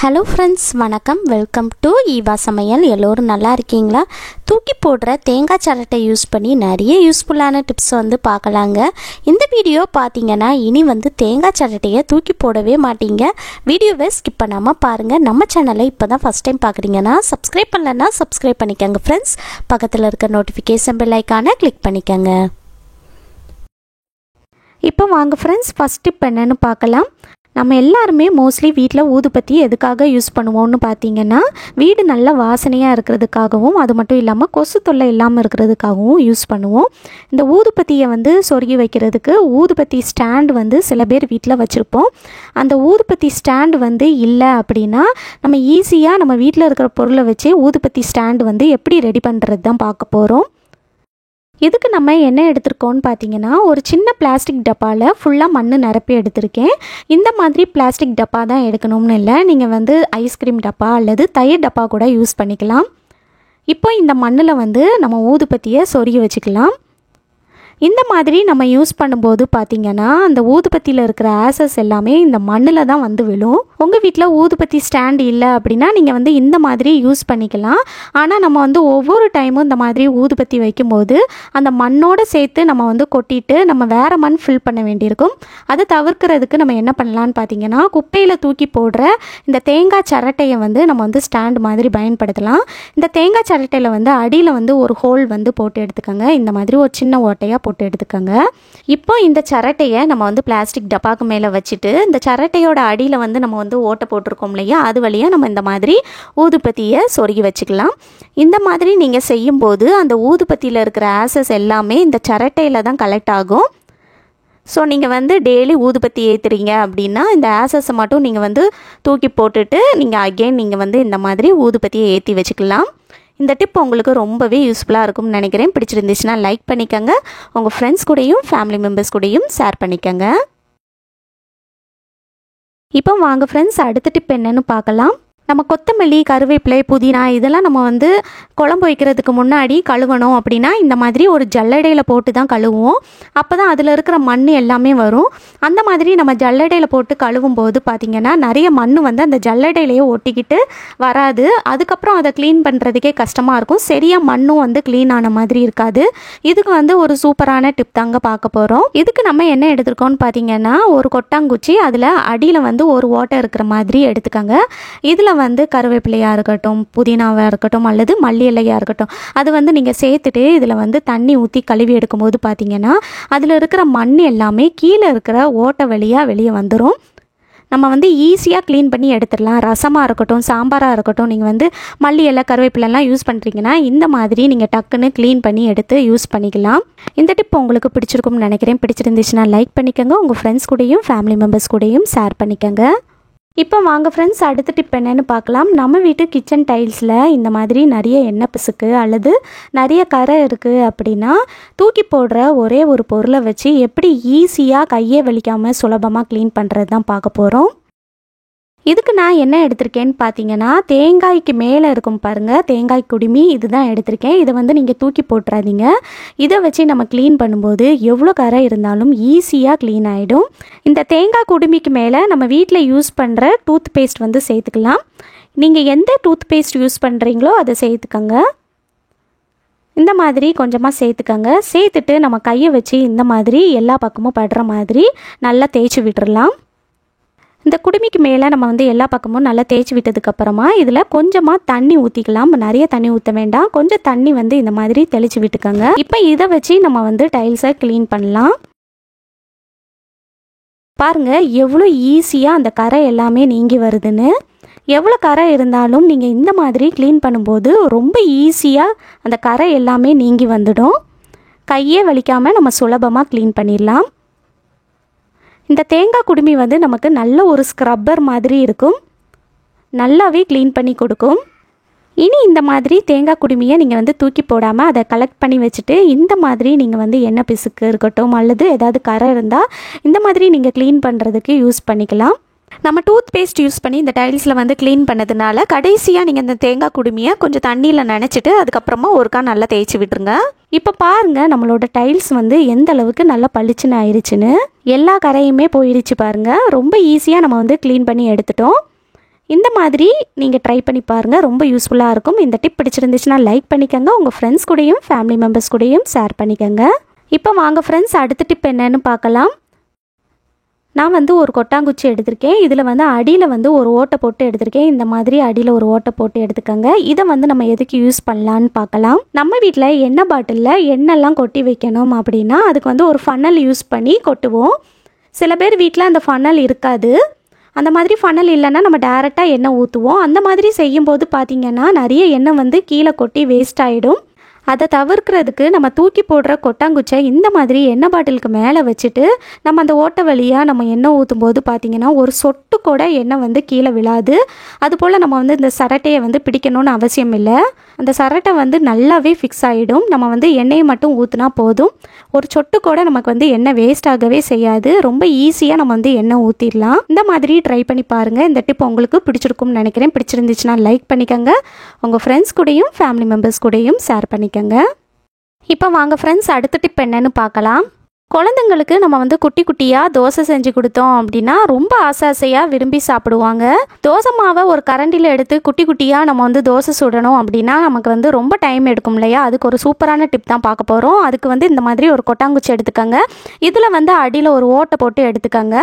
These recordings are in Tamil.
ஹலோ ஃப்ரெண்ட்ஸ், வணக்கம். வெல்கம் டு ஈவா சமையல். எல்லோரும் நல்லா இருக்கீங்களா? தூக்கி போடுற தேங்காய் சரட்டை யூஸ் பண்ணி நிறைய யூஸ்ஃபுல்லான டிப்ஸ் பார்க்கலாங்க. இந்த வீடியோ பார்த்தீங்கன்னா இனி தேங்காய் சரட்டையை தூக்கி போடவே மாட்டீங்க. வீடியோவை ஸ்கிப் பண்ணாமல் பாருங்கள். நம்ம சேனலை இப்போ தான் ஃபஸ்ட் டைம் பார்க்குறீங்கன்னா சப்ஸ்கிரைப் பண்ணலன்னா சப்ஸ்கிரைப் பண்ணிக்கோங்க ஃப்ரெண்ட்ஸ். பக்கத்தில் இருக்க நோட்டிஃபிகேஷன் பெல் ஐக்கானை கிளிக் பண்ணிக்கோங்க. இப்போ வாங்க ஃப்ரெண்ட்ஸ், ஃபஸ்ட் டிப் என்னன்னு பார்க்கலாம். நம்ம எல்லாருமே மோஸ்ட்லி வீட்டில் ஊதுபத்தி எதுக்காக யூஸ் பண்ணுவோம்னு பார்த்தீங்கன்னா, வீடு நல்ல வாசனையாக இருக்கிறதுக்காகவும், அது மட்டும் இல்லாமல் கொசு தொல்லை இல்லாமல் இருக்கிறதுக்காகவும் யூஸ் பண்ணுவோம். இந்த ஊதுபத்தியை சொருகி வைக்கிறதுக்கு ஊதுபத்தி ஸ்டாண்டு சில பேர் வீட்டில் வச்சுருப்போம். அந்த ஊதுபத்தி ஸ்டாண்டு இல்லை அப்படின்னா நம்ம ஈஸியாக நம்ம வீட்டில் இருக்கிற பொருளை வச்சு ஊதுபத்தி ஸ்டாண்டு எப்படி ரெடி பண்ணுறது தான் பார்க்க போகிறோம். இதுக்கு நம்ம என்ன எடுத்திருக்கோன்னு பார்த்தீங்கன்னா, ஒரு சின்ன பிளாஸ்டிக் டப்பாவில் ஃபுல்லாக மண் நிரப்பி எடுத்திருக்கேன். இந்த மாதிரி பிளாஸ்டிக் டப்பா தான் எடுக்கணும்னு இல்லை, நீங்கள் ஐஸ்கிரீம் டப்பா அல்லது தயிர் டப்பா கூட யூஸ் பண்ணிக்கலாம். இப்போ இந்த மண்ணில் நம்ம ஊதுபத்தியை சொருகி வச்சுக்கலாம். இந்த மாதிரி நம்ம யூஸ் பண்ணும்போது பார்த்தீங்கன்னா, அந்த ஊதுபத்தியில் இருக்கிற ஆசஸ் எல்லாமே இந்த மண்ணில் தான் விழும். உங்கள் வீட்டில் ஊதுபத்தி ஸ்டாண்டு இல்லை அப்படின்னா நீங்கள் இந்த மாதிரி யூஸ் பண்ணிக்கலாம். ஆனால் நம்ம ஒவ்வொரு டைமும் இந்த மாதிரி ஊதுபத்தி வைக்கும்போது அந்த மண்ணோடு சேர்த்து நம்ம கொட்டிட்டு நம்ம வேறு மண் ஃபில் பண்ண வேண்டியிருக்கும். அதை தவிர்க்கிறதுக்கு நம்ம என்ன பண்ணலான்னு பார்த்தீங்கன்னா, குப்பையில் தூக்கி போடுற இந்த தேங்காய் சரட்டையை நம்ம ஸ்டாண்டு மாதிரி பயன்படுத்தலாம். இந்த தேங்காய் சரட்டையில் அடியில் ஒரு ஹோல் போட்டு எடுத்துக்கோங்க. இந்த மாதிரி ஒரு சின்ன ஓட்டையாக போட்டு எடுத்துக்கோங்க. இப்போ இந்த சரட்டையை நம்ம பிளாஸ்டிக் டப்பாக்கு மேலே வச்சுட்டு, இந்த சரட்டையோட அடியில் நம்ம ஓட்டை போட்டிருக்கோம் இல்லையா, அது வழியாக நம்ம இந்த மாதிரி ஊதுபத்தியை சொருகி வச்சுக்கலாம். இந்த மாதிரி நீங்கள் செய்யும்போது அந்த ஊதுபத்தியில் இருக்கிற ஆசஸ் எல்லாமே இந்த சரட்டையில் தான் கலெக்ட் ஆகும். ஸோ நீங்கள் டெய்லி ஊதுபத்தி ஏற்றுறீங்க அப்படின்னா இந்த ஆசஸை மட்டும் நீங்கள் தூக்கி போட்டுட்டு நீங்கள் அகெயின் நீங்கள் இந்த மாதிரி ஊதுபத்தியை ஏற்றி வச்சுக்கலாம். இந்த டிப் உங்களுக்கு ரொம்பவே யூஸ்ஃபுல்லாக இருக்கும்னு நினைக்கிறேன். பிடிச்சிருந்துச்சுன்னா லைக் பண்ணிக்கோங்க. உங்கள் ஃப்ரெண்ட்ஸ் கூடயும் ஃபேமிலி மெம்பர்ஸ் கூடயும் ஷேர் பண்ணிக்கோங்க. இப்போ வாங்க ஃப்ரெண்ட்ஸ், அடுத்த டிப் என்னன்னு பார்க்கலாம். நம்ம கொத்தமல்லி, கருவேப்பிலை, புதினா இதெல்லாம் நம்ம குழம்பு வைக்கிறதுக்கு முன்னாடி கழுவணும் அப்படின்னா இந்த மாதிரி ஒரு ஜல்லடையில் போட்டு தான் கழுவுவோம். அப்போ தான் அதில் இருக்கிற மண் எல்லாமே வரும். அந்த மாதிரி நம்ம ஜல்லடையில் போட்டு கழுவும் போது பார்த்திங்கன்னா நிறைய மண் அந்த ஜல்லடையிலேயே ஒட்டிக்கிட்டு வராது. அதுக்கப்புறம் அதை க்ளீன் பண்ணுறதுக்கே கஷ்டமாக இருக்கும். சரியாக மண்ணும் க்ளீன் ஆன மாதிரி இருக்காது. இதுக்கு ஒரு சூப்பரான டிப் தாங்க பார்க்க போகிறோம். இதுக்கு நம்ம என்ன எடுத்துருக்கோம்னு பார்த்தீங்கன்னா, ஒரு கொட்டாங்குச்சி, அதில் அடியில் ஒரு ஓட்டை இருக்கிற மாதிரி எடுத்துக்கோங்க. இதில் கருவேப்பிலையாக இருக்கட்டும், புதினாவாக இருக்கட்டும் அல்லது மல்லி இலையாக இருக்கட்டும், அது நீங்கள் சேர்த்துட்டு இதில் தண்ணி ஊற்றி கழுவி எடுக்கும்போது பார்த்தீங்கன்னா அதில் இருக்கிற மண் எல்லாமே கீழே இருக்கிற ஓட்டை வழியாக வெளியே வந்துடும். நம்ம ஈஸியாக க்ளீன் பண்ணி எடுத்துடலாம். ரசமாக இருக்கட்டும், சாம்பாராக இருக்கட்டும், நீங்கள் மல்லி இலை, கருவேப்பிலெல்லாம் யூஸ் பண்ணுறீங்கன்னா இந்த மாதிரி நீங்கள் டக்குன்னு க்ளீன் பண்ணி எடுத்து யூஸ் பண்ணிக்கலாம். இந்த டிப் உங்களுக்கு பிடிச்சிருக்கும்னு நினைக்கிறேன். பிடிச்சிருந்துச்சுன்னா லைக் பண்ணிக்கோங்க. உங்கள் ஃப்ரெண்ட்ஸ் கூடயும் ஃபேமிலி மெம்பர்ஸ் கூடயும் ஷேர் பண்ணிக்கோங்க. இப்போ வாங்க ஃப்ரெண்ட்ஸ், அடுத்த டிப் என்னன்னு பார்க்கலாம். நம்ம வீட்டு கிச்சன் டைல்ஸில் இந்த மாதிரி நிறைய எண்ணெய் பிசுக்கு அல்லது நிறைய கரை இருக்குது அப்படின்னா தூக்கி போடுற ஒரே ஒரு பொருளை வச்சு எப்படி ஈஸியாக கையே வலிக்காமல் சுலபமாக க்ளீன் பண்ணுறது தான் பார்க்க போகிறோம். இதுக்கு நான் என்ன எடுத்திருக்கேன்னு பார்த்தீங்கன்னா, தேங்காய்க்கு மேலே இருக்கும் பாருங்கள், தேங்காய் குடுமி, இதுதான் எடுத்திருக்கேன். இதை நீங்கள் தூக்கி போட்டுறாதீங்க. இதை வச்சு நம்ம க்ளீன் பண்ணும்போது எவ்வளோ கரை இருந்தாலும் ஈஸியாக க்ளீன் ஆகிடும். இந்த தேங்காய் குடுமிக்கு மேலே நம்ம வீட்டில் யூஸ் பண்ணுற டூத் பேஸ்ட் சேர்த்துக்கலாம். நீங்கள் எந்த டூத் பேஸ்ட் யூஸ் பண்ணுறீங்களோ அதை சேர்த்துக்கோங்க. இந்த மாதிரி கொஞ்சமாக சேர்த்துக்கோங்க. சேர்த்துட்டு நம்ம கையை வச்சு இந்த மாதிரி எல்லா பக்கமும் படுற மாதிரி நல்லா தேய்ச்சி விட்டுடலாம். இந்த குடுமிக்கு மேலே நம்ம எல்லா பக்கமும் நல்லா தேய்ச்சி விட்டதுக்கப்புறமா இதில் கொஞ்சமாக தண்ணி ஊற்றிக்கலாம். நிறைய தண்ணி ஊற்ற வேண்டாம், கொஞ்சம் தண்ணி இந்த மாதிரி தெளித்து விட்டுக்கோங்க. இப்போ இதை வச்சு நம்ம டைல்ஸை க்ளீன் பண்ணலாம். பாருங்கள் எவ்வளோ ஈஸியாக அந்த கரை எல்லாமே நீங்கி வருதுன்னு. எவ்வளோ கரை இருந்தாலும் நீங்கள் இந்த மாதிரி க்ளீன் பண்ணும்போது ரொம்ப ஈஸியாக அந்த கரை எல்லாமே நீங்கி வந்துடும். கையே வலிக்காமல் நம்ம சுலபமாக க்ளீன் பண்ணிடலாம். இந்த தேங்காய் குடுமி நமக்கு நல்ல ஒரு ஸ்க்ரப்பர் மாதிரி இருக்கும், நல்லாவே க்ளீன் பண்ணி கொடுக்கும். இனி இந்த மாதிரி தேங்காய் குடுமியை நீங்கள் தூக்கி போடாமல் அதை கலெக்ட் பண்ணி வச்சுட்டு இந்த மாதிரி நீங்கள் எண்ணெய் பிசுக்கு இருக்கட்டும் அல்லது ஏதாவது கரை இருந்தால் இந்த மாதிரி நீங்கள் க்ளீன் பண்ணுறதுக்கு யூஸ் பண்ணிக்கலாம். நம்ம டூத் பேஸ்ட் யூஸ் பண்ணி இந்த டைல்ஸில் க்ளீன் பண்ணதுனால கடைசியாக நீங்கள் இந்த தேங்காய் குடுமியை கொஞ்சம் தண்ணியில் நனைச்சிட்டு அதுக்கப்புறமா ஒருக்கா நல்லா தேய்ச்சி விட்டுருங்க. இப்போ பாருங்கள் நம்மளோட டைல்ஸ் எந்த அளவுக்கு நல்லா பளிச்சுன்னு ஆயிடுச்சுன்னு. எல்லா கரையுமே போயிடுச்சு பாருங்கள். ரொம்ப ஈஸியாக நம்ம க்ளீன் பண்ணி எடுத்துட்டோம். இந்த மாதிரி நீங்கள் ட்ரை பண்ணி பாருங்கள், ரொம்ப யூஸ்ஃபுல்லாக இருக்கும். இந்த டிப் பிடிச்சிருந்துச்சுன்னா லைக் பண்ணிக்கோங்க, உங்கள் ஃப்ரெண்ட்ஸ் கூடயும் ஃபேமிலி மெம்பர்ஸ் கூடயும் ஷேர் பண்ணிக்கோங்க. இப்போ வாங்க ஃப்ரெண்ட்ஸ், அடுத்த டிப் என்னன்னு பார்க்கலாம். நான் வந்து ஒரு கொட்டாங்குச்சி எடுத்திருக்கேன். இதில் வந்து அடியில் வந்து ஒரு ஓட்டை போட்டு எடுத்திருக்கேன். இந்த மாதிரி அடியில் ஒரு ஓட்டை போட்டு எடுத்துக்கோங்க. இதை வந்து நம்ம எதுக்கு யூஸ் பண்ணலான்னு பார்க்கலாம். நம்ம வீட்டில் எண்ணெய் பாட்டிலில் எண்ணெய்லாம் கொட்டி வைக்கணும் அப்படின்னா அதுக்கு வந்து ஒரு ஃபனல் யூஸ் பண்ணி கொட்டுவோம். சில பேர் வீட்டில் அந்த ஃபனல் இருக்காது. அந்த மாதிரி ஃபனல் இல்லைன்னா நம்ம டேரெக்டாக எண்ணெய் ஊற்றுவோம். அந்த மாதிரி செய்யும்போது பார்த்திங்கன்னா நிறைய எண்ணெய் வந்து கீழே கொட்டி வேஸ்ட் ஆகிடும். அதை தவிர்க்கிறதுக்கு நம்ம தூக்கி போடுற கொட்டாங்குச்சை இந்த மாதிரி எண்ணெய் பாட்டிலுக்கு மேலே வச்சுட்டு நம்ம அந்த ஓட்டை வழியாக நம்ம எண்ணெய் ஊற்றும் போது பார்த்திங்கன்னா ஒரு சொட்டு கூட எண்ணெய் வந்து கீழே விழாது. அதுபோல் நம்ம வந்து இந்த சரட்டையை வந்து பிடிக்கணும்னு அவசியம் இல்லை. அந்த சரட்டை வந்து நல்லாவே ஃபிக்ஸ் ஆகிடும். நம்ம வந்து எண்ணெயை மட்டும் ஊற்றினா போதும். ஒரு சொட்டு கூட நமக்கு வந்து எண்ணெய் வேஸ்ட் ஆகவே செய்யாது. ரொம்ப ஈஸியாக நம்ம வந்து எண்ணெய் ஊற்றிடலாம். இந்த மாதிரி ட்ரை பண்ணி பாருங்கள். இந்த டிப் உங்களுக்கு பிடிச்சிருக்கும்னு நினைக்கிறேன். பிடிச்சிருந்துச்சுன்னா லைக் பண்ணிக்கோங்க, உங்கள் ஃப்ரெண்ட்ஸ் கூடயும் ஃபேமிலி மெம்பர்ஸ் கூடயும் ஷேர் பண்ணிக்கோங்க. இப்போ வாங்க ஃப்ரெண்ட்ஸ், அடுத்த டிப் என்னன்னு பார்க்கலாம். குழந்தைங்களுக்கு நம்ம வந்து குட்டி குட்டியாக தோசை செஞ்சு கொடுத்தோம் அப்படின்னா ரொம்ப ஆசையாக விரும்பி சாப்பிடுவாங்க. தோசை மாவை ஒரு கரண்டியில் எடுத்து குட்டி குட்டியாக நம்ம வந்து தோசை சுடணும் அப்படின்னா நமக்கு வந்து ரொம்ப டைம் எடுக்கும் இல்லையா? அதுக்கு ஒரு சூப்பரான டிப் தான் பார்க்க போகிறோம். அதுக்கு வந்து இந்த மாதிரி ஒரு கொட்டாங்குச்சி எடுத்துக்கோங்க. இதில் வந்து அடியில் ஒரு ஓட்டை போட்டு எடுத்துக்கோங்க.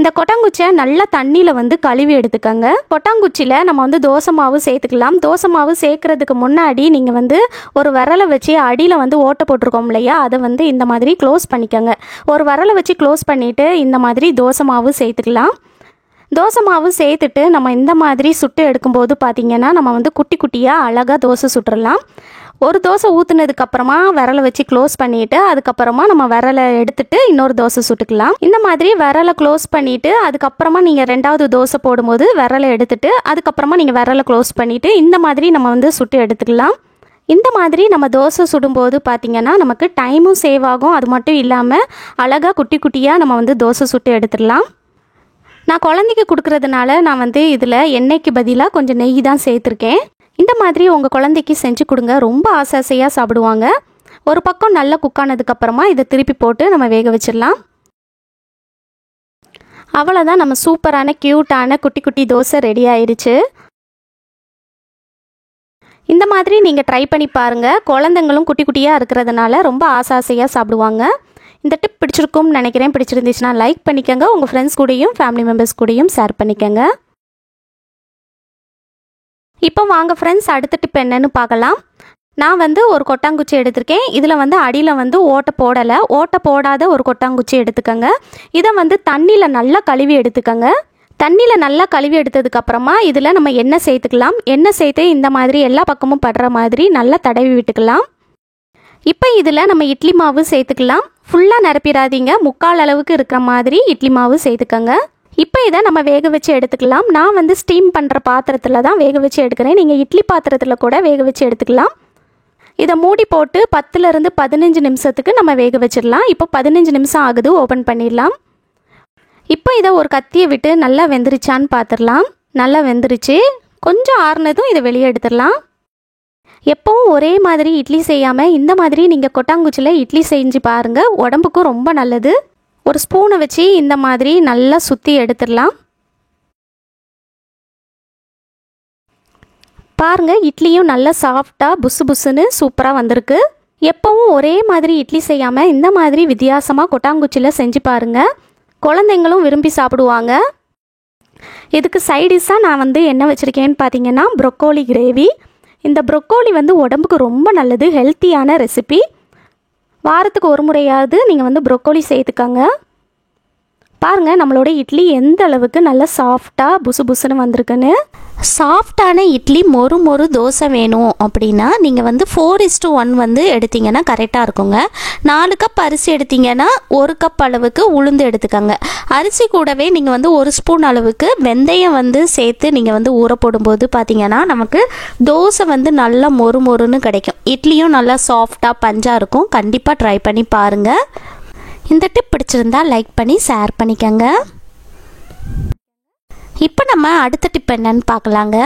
இந்த கொட்டாங்குச்சியை நல்லா தண்ணியில் வந்து கழுவி எடுத்துக்கோங்க. கொட்டாங்குச்சியில் நம்ம வந்து தோசை மாவு சேர்த்துக்கலாம். தோசை மாவு சேர்க்கறதுக்கு முன்னாடி நீங்கள் வந்து ஒரு விரலை வச்சு அடியில் வந்து ஓட்டை போட்டிருக்கோம் இல்லையா, அதை வந்து இந்த மாதிரி க்ளோஸ் பண்ணிக்கோங்க. ஒரு விரலை வச்சு க்ளோஸ் பண்ணிவிட்டு இந்த மாதிரி தோசை மாவு சேர்த்துக்கலாம். தோசை மாவு சேர்த்துட்டு நம்ம இந்த மாதிரி சுட்டு எடுக்கும்போது பார்த்திங்கன்னா நம்ம வந்து குட்டி குட்டியாக அழகாக தோசை சுட்டுடலாம். ஒரு தோசை ஊற்றுனதுக்கப்புறமா விரலை வச்சு க்ளோஸ் பண்ணிவிட்டு அதுக்கப்புறமா நம்ம விரலை எடுத்துகிட்டு இன்னொரு தோசை சுட்டுக்கலாம். இந்த மாதிரி விரலை க்ளோஸ் பண்ணிவிட்டு அதுக்கப்புறமா நீங்கள் ரெண்டாவது தோசை போடும்போது விரலை எடுத்துகிட்டு அதுக்கப்புறமா நீங்கள் விரலை க்ளோஸ் பண்ணிவிட்டு இந்த மாதிரி நம்ம வந்து சுட்டு எடுத்துக்கலாம். இந்த மாதிரி நம்ம தோசை சுடும்போது பார்த்திங்கன்னா நமக்கு டைமும் சேவ் ஆகும். அது மட்டும் இல்லாமல் அழகாக குட்டி குட்டியாக நம்ம வந்து தோசை சுட்டு எடுத்துடலாம். நான் குழந்தைக்கு கொடுக்குறதுனால நான் வந்து இதில் எண்ணெய்க்கு பதிலாக கொஞ்சம் நெய் தான் சேர்த்துருக்கேன். இந்த மாதிரி உங்கள் குழந்தைக்கு செஞ்சு கொடுங்க, ரொம்ப ஆசையாக சாப்பிடுவாங்க. ஒரு பக்கம் நல்லா குக் ஆனதுக்கப்புறமா இதை திருப்பி போட்டு நம்ம வேக வச்சிடலாம். அவ்வளோதான், நம்ம சூப்பரான க்யூட்டான குட்டி குட்டி தோசை ரெடி ஆயிடுச்சு. இந்த மாதிரி நீங்கள் ட்ரை பண்ணி பாருங்கள். குழந்தைங்களும் குட்டி குட்டியாக இருக்கிறதுனால ரொம்ப ஆசையாக சாப்பிடுவாங்க. இந்த டிப் பிடிச்சிருக்கும்னு நினைக்கிறேன். பிடிச்சிருந்துச்சுன்னா லைக் பண்ணிக்கோங்க, உங்கள் ஃப்ரெண்ட்ஸ் கூடயும் ஃபேமிலி மெம்பர்ஸ் கூடயும் ஷேர் பண்ணிக்கோங்க. இப்போ வாங்க ஃப்ரெண்ட்ஸ், அடுத்த டிப் என்னன்னு பார்க்கலாம். நான் வந்து ஒரு கொட்டாங்குச்சி எடுத்திருக்கேன். இதில் வந்து அடியில் வந்து ஓட்டை போடலை. ஓட்டை போடாத ஒரு கொட்டாங்குச்சி எடுத்துக்கோங்க. இதை வந்து தண்ணியில் நல்லா கழுவி எடுத்துக்கோங்க. தண்ணியில் நல்லா கழுவி எடுத்ததுக்கப்புறமா இதில் நம்ம எண்ணெய் சேர்த்துக்கலாம். எண்ணெய் சேர்த்து இந்த மாதிரி எல்லா பக்கமும் படுற மாதிரி நல்லா தடவி விட்டுக்கலாம். இப்போ இதில் நம்ம இட்லி மாவு சேர்த்துக்கலாம். ஃபுல்லாக நிரப்பிடாதீங்க, முக்கால் அளவுக்கு இருக்கிற மாதிரி இட்லி மாவு சேர்த்துக்கோங்க. இப்போ இதை நம்ம வேக வச்சு எடுத்துக்கலாம். நான் வந்து ஸ்டீம் பண்ணுற பாத்திரத்தில் தான் வேக வச்சு எடுக்கிறேன். நீங்கள் இட்லி பாத்திரத்தில் கூட வேக வச்சு எடுத்துக்கலாம். இதை மூடி போட்டு 10லேருந்து 15 நிமிஷத்துக்கு நம்ம வேக வச்சிடலாம். இப்போ 15 நிமிஷம் ஆகுது, ஓப்பன் பண்ணிடலாம். இப்போ இதை ஒரு கத்தியை விட்டு நல்லா வெந்துருச்சான்னு பார்த்துடலாம். நல்லா வெந்துருச்சு. கொஞ்சம் ஆறுனதும் இதை வெளியே எடுத்துடலாம். எப்பவும் ஒரே மாதிரி இட்லி செய்யாமல் இந்த மாதிரி நீங்கள் கொட்டாங்குச்சியில் இட்லி செஞ்சு பாருங்கள், உடம்புக்கும் ரொம்ப நல்லது. ஒரு ஸ்பூனை வச்சு இந்த மாதிரி நல்லா சுற்றி எடுத்துடலாம். பாருங்கள், இட்லியும் நல்லா சாஃப்டாக புசு புசுன்னு சூப்பராக வந்திருக்கு. எப்பவும் ஒரே மாதிரி இட்லி செய்யாமல் இந்த மாதிரி வித்தியாசமாக கொட்டாங்குச்சியில் செஞ்சு பாருங்கள், குழந்தைங்களும் விரும்பி சாப்பிடுவாங்க. இதுக்கு சைடிஷாக நான் வந்து என்ன வச்சுருக்கேன்னு பார்த்தீங்கன்னா ப்ரொக்கோலி கிரேவி. இந்த ப்ரொக்கோலி வந்து உடம்புக்கு ரொம்ப நல்லது, ஹெல்த்தியான ரெசிபி. வாரத்துக்கு ஒரு முறையாவது நீங்கள் வந்து ப்ரொக்கோலி சேர்த்துக்கோங்க. பாருங்கள் நம்மளோட இட்லி எந்த அளவுக்கு நல்லா சாஃப்டாக புசு புசுன்னு வந்திருக்குன்னு. சாஃப்டான இட்லி மொறு மொறு தோசை வேணும் அப்படின்னா நீங்கள் வந்து 4:1 வந்து எடுத்திங்கன்னா கரெக்டாக இருக்குங்க. 4 கப் அரிசி எடுத்திங்கன்னா 1 கப் அளவுக்கு உளுந்து எடுத்துக்கோங்க. அரிசி கூடவே நீங்கள் வந்து 1 ஸ்பூன் அளவுக்கு வெந்தயம் வந்து சேர்த்து நீங்கள் வந்து ஊற போடும்போது பார்த்தீங்கன்னா நமக்கு தோசை வந்து நல்லா மொறு மொறுன்னு கிடைக்கும். இட்லியும் நல்லா சாஃப்டாக பஞ்சாக இருக்கும். கண்டிப்பாக ட்ரை பண்ணி பாருங்கள். இந்த டிப் பிடிச்சிருந்தா லைக் பண்ணி ஷேர் பண்ணிக்கோங்க. இப்போ நம்ம அடுத்த டிப் என்னன்னு பார்க்கலாங்க.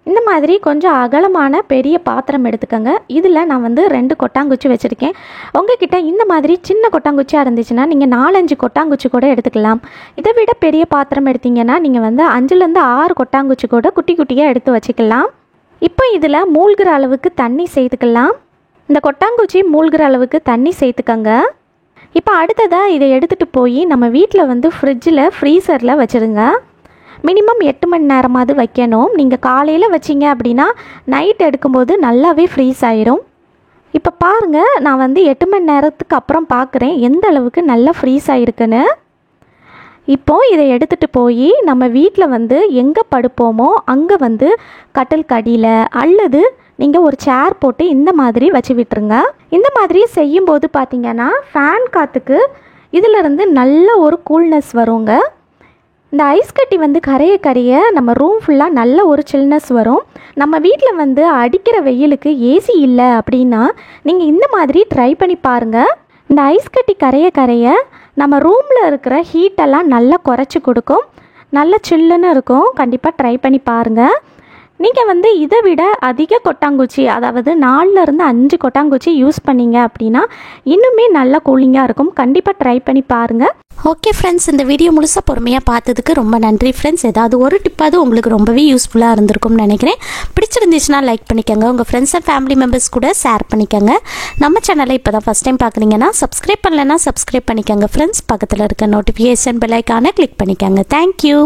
இந்த மாதிரி கொஞ்சம் அகலமான பெரிய பாத்திரம் எடுத்துக்கோங்க. இதில் நான் வந்து 2 கொட்டாங்குச்சி வச்சுருக்கேன். உங்ககிட்ட இந்த மாதிரி சின்ன கொட்டாங்குச்சியாக இருந்துச்சுன்னா நீங்கள் 4-5 கொட்டாங்குச்சி கூட எடுத்துக்கலாம். இதை விட பெரிய பாத்திரம் எடுத்திங்கன்னா நீங்கள் வந்து 5லேருந்து 6 கொட்டாங்குச்சி கூட குட்டி குட்டியாக எடுத்து வச்சுக்கலாம். இப்போ இதில் மூழ்கிற அளவுக்கு தண்ணி சேர்த்துக்கலாம். இந்த கொட்டாங்குச்சி மூழ்கிற அளவுக்கு தண்ணி சேர்த்துக்கங்க. இப்போ அடுத்ததாக இதை எடுத்துகிட்டு போய் நம்ம வீட்டில் வந்து ஃப்ரீசரில் வச்சுருங்க. மினிமம் 8 மணி நேரமாவது வைக்கணும். நீங்கள் காலையில் வச்சிங்க அப்படின்னா நைட் எடுக்கும்போது நல்லாவே ஃப்ரீஸ் ஆயிரும். இப்போ பாருங்கள், நான் வந்து 8 மணி நேரத்துக்கு அப்புறம் பார்க்குறேன் எந்த அளவுக்கு நல்லா ஃப்ரீஸ் ஆகிருக்குன்னு. இப்போது இதை எடுத்துகிட்டு போய் நம்ம வீட்டில் வந்து எங்கே படுப்போமோ அங்கே வந்து கட்டில் கடியில் அல்லது நீங்கள் ஒரு சேர் போட்டு இந்த மாதிரி வச்சு விட்டுருங்க. இந்த மாதிரி செய்யும்போது பார்த்திங்கன்னா ஃபேன் காற்றுக்கு இதிலிருந்து நல்ல ஒரு கூல்னஸ் வருங்க. இந்த ஐஸ் கட்டி வந்து கரைய நம்ம ரூம் ஃபுல்லாக நல்ல ஒரு சில்னஸ் வரும். நம்ம வீட்டில் வந்து அடிக்கிற வெயிலுக்கு ஏசி இல்லை அப்படின்னா நீங்கள் இந்த மாதிரி ட்ரை பண்ணி பாருங்கள். இந்த ஐஸ் கட்டி கரைய நம்ம ரூமில் இருக்கிற ஹீட்டெல்லாம் நல்லா குறைச்சி கொடுக்கும். நல்ல சில்லுன்னு இருக்கும். கண்டிப்பாக ட்ரை பண்ணி பாருங்கள். நீங்கள் வந்து இதை விட அதிக கொட்டாங்குச்சி, அதாவது 4லேருந்து 5 கொட்டாங்குச்சி யூஸ் பண்ணிங்க அப்படின்னா இன்னுமே நல்ல கூலிங்காக இருக்கும். கண்டிப்பாக ட்ரை பண்ணி பாருங்கள். ஓகே ஃப்ரெண்ட்ஸ், இந்த வீடியோ முழுசாக பொறுமையாக பார்த்ததுக்கு ரொம்ப நன்றி ஃப்ரெண்ட்ஸ். ஏதாவது ஒரு டிப்பாவது உங்களுக்கு ரொம்பவே யூஸ்ஃபுல்லாக இருந்திருக்கும்னு நினைக்கிறேன். பிடிச்சிருந்துச்சுன்னா லைக் பண்ணிக்கோங்க. உங்கள் ஃப்ரெண்ட்ஸ் அண்ட் ஃபேமிலி மெம்பர்ஸ் கூட ஷேர் பண்ணிக்கோங்க. நம்ம சேனலை இப்போ தான் ஃபஸ்ட் டைம் பார்க்குறீங்கன்னா சப்ஸ்கிரைப் பண்ணலைன்னா சப்ஸ்கிரைப் பண்ணிக்கோங்க ஃப்ரெண்ட்ஸ். பக்கத்தில் இருக்க நோட்டிஃபிகேஷன் பெல் ஐக்கானை கிளிக் பண்ணிக்கோங்க. தேங்க்யூ.